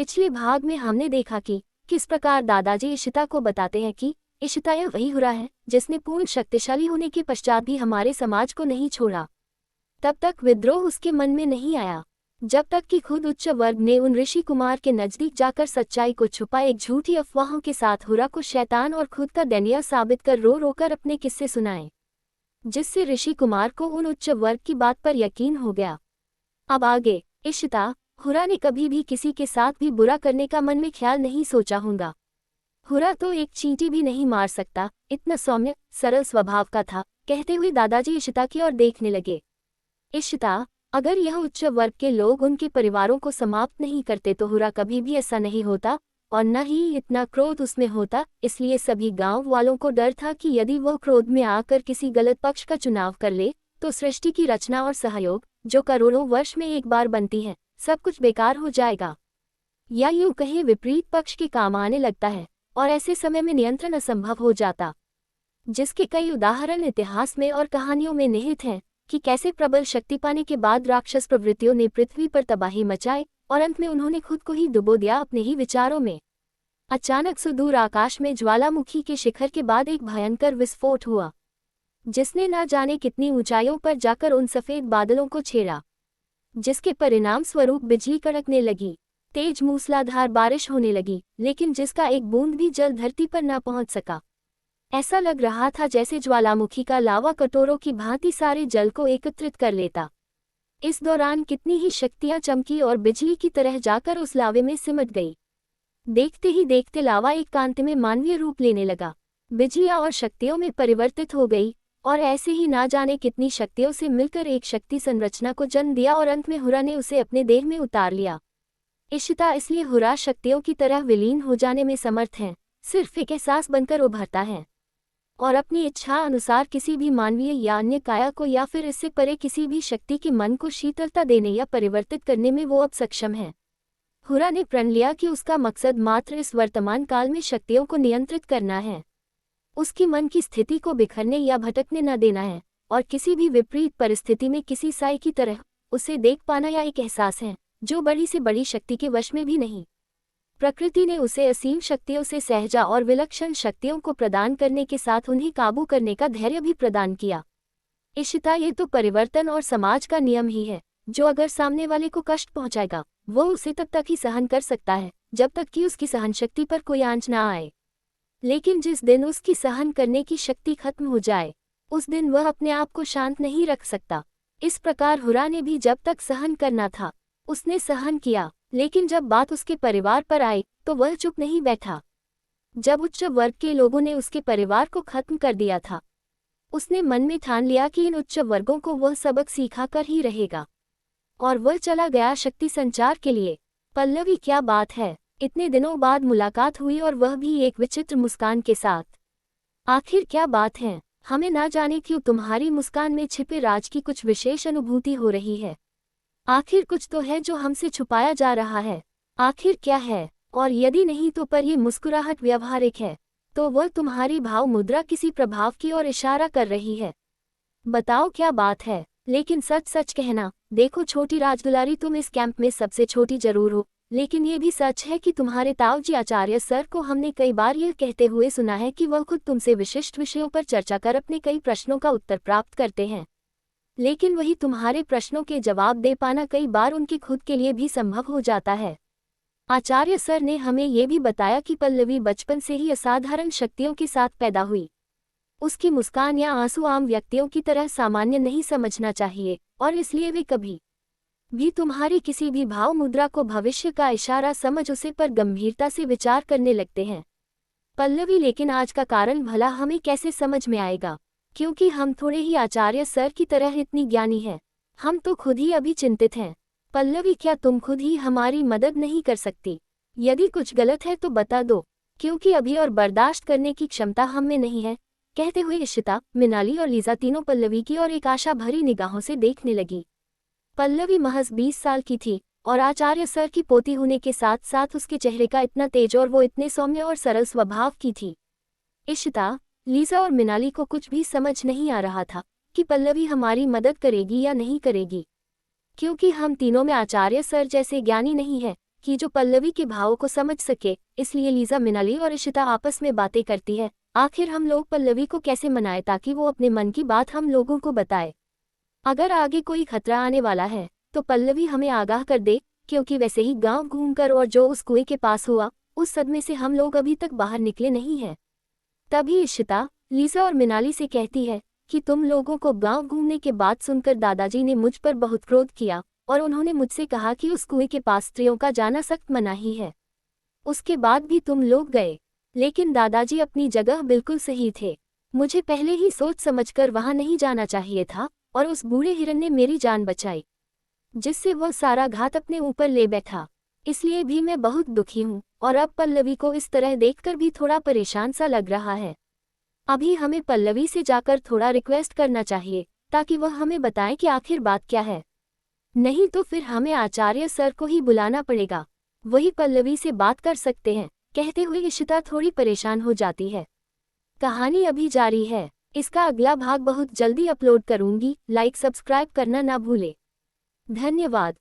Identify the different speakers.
Speaker 1: पिछले भाग में हमने देखा कि किस प्रकार दादाजी इशिता को बताते हैं कि इशिता यह वही हुरा है जिसने पूर्ण शक्तिशाली होने के पश्चात भी हमारे समाज को नहीं छोड़ा। तब तक विद्रोह उसके मन में नहीं आया, जब तक कि खुद उच्च वर्ग ने उन ऋषि कुमार के नजदीक जाकर सच्चाई को छुपा एक झूठी अफवाहों के साथ हुरा को शैतान और खुद का दैनिया साबित कर रो रोकर अपने किस्से सुनाए, जिससे ऋषि कुमार को उन उच्च वर्ग की बात पर यकीन हो गया। अब आगे इशिता, हुरा ने कभी भी किसी के साथ भी बुरा करने का मन में ख्याल नहीं सोचा होगा। हुरा तो एक चींटी भी नहीं मार सकता, इतना सौम्य सरल स्वभाव का था, कहते हुए दादाजी इशिता की ओर देखने लगे। इशिता, अगर यह उच्च वर्ग के लोग उनके परिवारों को समाप्त नहीं करते तो हुरा कभी भी ऐसा नहीं होता और न ही इतना क्रोध उसमें होता। इसलिए सभी गांव वालों को डर था कि यदि वह क्रोध में आकर किसी गलत पक्ष का चुनाव कर ले तो सृष्टि की रचना और सहयोग, जो करोड़ों वर्ष में एक बार बनती है, सब कुछ बेकार हो जाएगा, या यूं कहें विपरीत पक्ष के काम आने लगता है और ऐसे समय में नियंत्रण असंभव हो जाता, जिसके कई उदाहरण इतिहास में और कहानियों में निहित हैं कि कैसे प्रबल शक्ति पाने के बाद राक्षस प्रवृत्तियों ने पृथ्वी पर तबाही मचाई और अंत में उन्होंने खुद को ही डुबो दिया अपने ही विचारों में। अचानक सुदूर आकाश में ज्वालामुखी के शिखर के बाद एक भयंकर विस्फोट हुआ, जिसने न जाने कितनी ऊंचाइयों पर जाकर उन सफेद बादलों को छेड़ा, जिसके परिणाम स्वरूप बिजली कड़कने लगी, तेज मूसलाधार बारिश होने लगी, लेकिन जिसका एक बूंद भी जल धरती पर न पहुंच सका। ऐसा लग रहा था जैसे ज्वालामुखी का लावा कटोरों की भांति सारे जल को एकत्रित कर लेता। इस दौरान कितनी ही शक्तियां चमकी और बिजली की तरह जाकर उस लावे में सिमट गई। देखते ही देखते लावा एक कांति में मानवीय रूप लेने लगा, बिजलियां और शक्तियों में परिवर्तित हो गई और ऐसे ही ना जाने कितनी शक्तियों से मिलकर एक शक्ति संरचना को जन्म दिया और अंत में हुरा ने उसे अपने देह में उतार लिया। इशिता इसलिए हुरा शक्तियों की तरह विलीन हो जाने में समर्थ है, सिर्फ एक एहसास बनकर उभरता है और अपनी इच्छा अनुसार किसी भी मानवीय या अन्य काया को या फिर इससे परे किसी भी शक्ति के मन को शीतलता देने या परिवर्तित करने में वो अब सक्षम है। हुरा ने प्रण लिया कि उसका मकसद मात्र इस वर्तमान काल में शक्तियों को नियंत्रित करना है, उसकी मन की स्थिति को बिखरने या भटकने न देना है और किसी भी विपरीत परिस्थिति में किसी साई की तरह उसे देख पाना या एक एहसास है जो बड़ी से बड़ी शक्ति के वश में भी नहीं। प्रकृति ने उसे असीम शक्तियों से सहजा और विलक्षण शक्तियों को प्रदान करने के साथ उन्हें काबू करने का धैर्य भी प्रदान किया। इशिता, ये तो परिवर्तन और समाज का नियम ही है, जो अगर सामने वाले को कष्ट पहुंचाएगा वो उसे तब तक ही सहन कर सकता है जब तक कि उसकी सहन शक्ति पर कोई आंच ना आए, लेकिन जिस दिन उसकी सहन करने की शक्ति खत्म हो जाए उस दिन वह अपने आप को शांत नहीं रख सकता। इस प्रकार हुरा ने भी जब तक सहन करना था उसने सहन किया, लेकिन जब बात उसके परिवार पर आई तो वह चुप नहीं बैठा। जब उच्च वर्ग के लोगों ने उसके परिवार को खत्म कर दिया था, उसने मन में ठान लिया कि इन उच्च वर्गों को वह सबक सिखा कर ही रहेगा और वह चला गया शक्ति संचार के लिए। पल्लवी, क्या बात है, इतने दिनों बाद मुलाकात हुई और वह भी एक विचित्र मुस्कान के साथ। आखिर क्या बात है? हमें ना जाने क्यों तुम्हारी मुस्कान में छिपे राज की कुछ विशेष अनुभूति हो रही है। आखिर कुछ तो है जो हमसे छुपाया जा रहा है। आखिर क्या है? और यदि नहीं तो पर ये मुस्कुराहट व्यवहारिक है तो वह तुम्हारी भाव मुद्रा किसी प्रभाव की ओर इशारा कर रही है। बताओ क्या बात है? लेकिन सच सच कहना। देखो छोटी राजदुलारी, तुम इस कैंप में सबसे छोटी जरूर हो, लेकिन ये भी सच है कि तुम्हारे ताऊजी आचार्य सर को हमने कई बार यह कहते हुए सुना है कि वह खुद तुमसे विशिष्ट विषयों पर चर्चा कर अपने कई प्रश्नों का उत्तर प्राप्त करते हैं, लेकिन वही तुम्हारे प्रश्नों के जवाब दे पाना कई बार उनके खुद के लिए भी संभव हो जाता है। आचार्य सर ने हमें ये भी बताया कि पल्लवी बचपन से ही असाधारण शक्तियों के साथ पैदा हुई। उसकी मुस्कान या आंसू आम व्यक्तियों की तरह सामान्य नहीं समझना चाहिए और इसलिए वे कभी भी तुम्हारी किसी भी भाव मुद्रा को भविष्य का इशारा समझ उसे पर गंभीरता से विचार करने लगते हैं। पल्लवी, लेकिन आज का कारण भला हमें कैसे समझ में आएगा, क्योंकि हम थोड़े ही आचार्य सर की तरह इतनी ज्ञानी हैं। हम तो खुद ही अभी चिंतित हैं। पल्लवी, क्या तुम खुद ही हमारी मदद नहीं कर सकती? यदि कुछ गलत है तो बता दो, क्योंकि अभी और बर्दाश्त करने की क्षमता हम में नहीं है। कहते हुए इशिता, मिनाली और लीजा तीनों पल्लवी की और एक आशा भरी निगाहों से देखने लगी। पल्लवी महज 20 साल की थी और आचार्य सर की पोती होने के साथ साथ उसके चेहरे का इतना तेज और वो इतने सौम्य और सरल स्वभाव की थी। इशिता, लीजा और मिनाली को कुछ भी समझ नहीं आ रहा था कि पल्लवी हमारी मदद करेगी या नहीं करेगी, क्योंकि हम तीनों में आचार्य सर जैसे ज्ञानी नहीं है कि जो पल्लवी के भावों को समझ सके, इसलिए लीजा, मिनाली और इशिता आपस में बातें करती है। आखिर हम लोग पल्लवी को कैसे मनाएं ताकि वो अपने मन की बात हम लोगों को बताए। अगर आगे कोई खतरा आने वाला है तो पल्लवी हमें आगाह कर दे, क्योंकि वैसे ही गांव घूमकर और जो उस कुएं के पास हुआ, उस सदमे से हम लोग अभी तक बाहर निकले नहीं हैं। तभी इशिता लीजा और मिनाली से कहती है कि तुम लोगों को गांव घूमने के बाद सुनकर दादाजी ने मुझ पर बहुत क्रोध किया और उन्होंने मुझसे कहा कि उस कुएं के पास स्त्रियों का जाना सख्त मनाही है। उसके बाद भी तुम लोग गए, लेकिन दादाजी अपनी जगह बिल्कुल सही थे। मुझे पहले ही सोच समझकर वहां नहीं जाना चाहिए था और उस बूढ़े हिरन ने मेरी जान बचाई, जिससे वह सारा घात अपने ऊपर ले बैठा। इसलिए भी मैं बहुत दुखी हूँ और अब पल्लवी को इस तरह देखकर भी थोड़ा परेशान सा लग रहा है। अभी हमें पल्लवी से जाकर थोड़ा रिक्वेस्ट करना चाहिए ताकि वह हमें बताए कि आखिर बात क्या है। नहीं तो फिर हमें आचार्य सर को ही बुलाना पड़ेगा, वही पल्लवी से बात कर सकते हैं। कहते हुए इशिता थोड़ी परेशान हो जाती है। कहानी अभी जारी है, इसका अगला भाग बहुत जल्दी अपलोड करूंगी। लाइक सब्सक्राइब करना ना भूले। धन्यवाद।